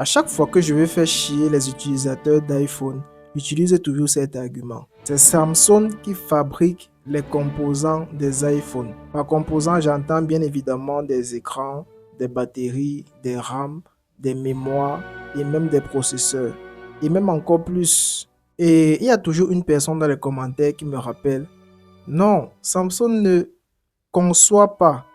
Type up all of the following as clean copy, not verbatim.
À chaque fois que je veux faire chier les utilisateurs d'iPhone, j'utilise toujours cet argument. C'est Samsung qui fabrique les composants des iPhones. Par composants, j'entends bien évidemment des écrans, des batteries, des RAM, des mémoires et même des processeurs. Et même encore plus. Et il y a toujours une personne dans les commentaires qui me rappelle, non, Samsung ne conçoit pas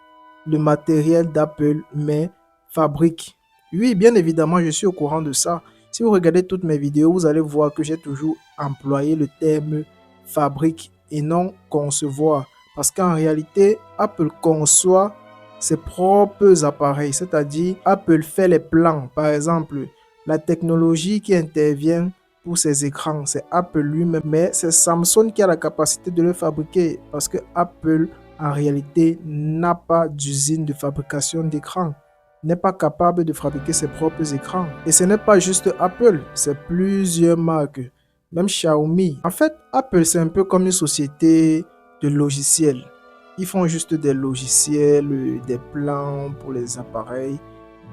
le matériel d'Apple, mais fabrique. Oui, bien évidemment, je suis au courant de ça. Si vous regardez toutes mes vidéos, vous allez voir que j'ai toujours employé le terme fabrique et non concevoir. Parce qu'en réalité, Apple conçoit ses propres appareils, c'est-à-dire Apple fait les plans. Par exemple, la technologie qui intervient pour ces écrans, c'est Apple lui-même, mais c'est Samsung qui a la capacité de le fabriquer parce que Apple en réalité n'a pas d'usine de fabrication d'écrans, n'est pas capable de fabriquer ses propres écrans. Et ce n'est pas juste Apple, c'est plusieurs marques, même Xiaomi. En fait, Apple, c'est un peu comme une société de logiciels. Ils font juste des logiciels, des plans pour les appareils.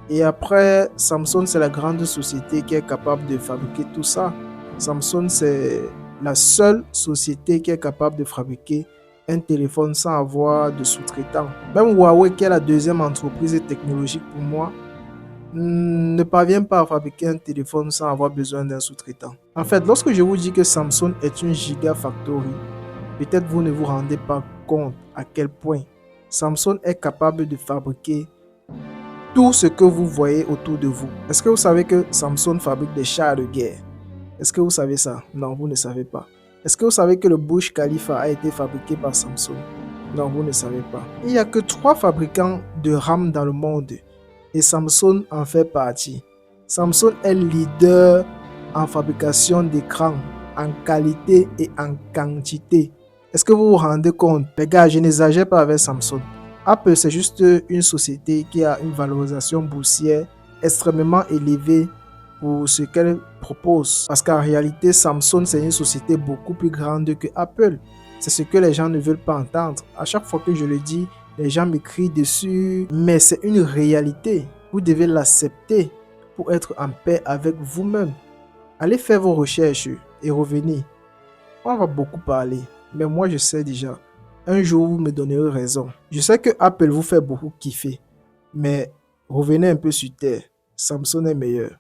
Et après, Samsung, c'est la grande société qui est capable de fabriquer tout ça. Samsung, c'est la seule société qui est capable de fabriquer un téléphone sans avoir de sous-traitant. Même Huawei, qui est la deuxième entreprise technologique pour moi, ne parvient pas à fabriquer un téléphone sans avoir besoin d'un sous-traitant. En fait, lorsque je vous dis que Samsung est une gigafactory, peut-être vous ne vous rendez pas compte à quel point Samsung est capable de fabriquer tout ce que vous voyez autour de vous. Est-ce que vous savez que Samsung fabrique des chars de guerre? Est-ce que vous savez ça? Non, vous ne savez pas. Est-ce que vous savez que le Burj Khalifa a été fabriqué par Samsung? Non, vous ne savez pas. Il n'y a que 3 fabricants de RAM dans le monde et Samsung en fait partie. Samsung est leader en fabrication d'écrans, en qualité et en quantité. Est-ce que vous vous rendez compte? Les gars, je n'exagère pas avec Samsung. Apple, c'est juste une société qui a une valorisation boursière extrêmement élevée pour ce qu'elle propose. Parce qu'en réalité, Samsung, c'est une société beaucoup plus grande que Apple. C'est ce que les gens ne veulent pas entendre. À chaque fois que je le dis, les gens me crient dessus. Mais c'est une réalité. Vous devez l'accepter pour être en paix avec vous-même. Allez faire vos recherches et revenez. On va beaucoup parler. Mais moi, je sais déjà. Un jour, vous me donnerez raison. Je sais que Apple vous fait beaucoup kiffer. Mais revenez un peu sur terre. Samsung est meilleur.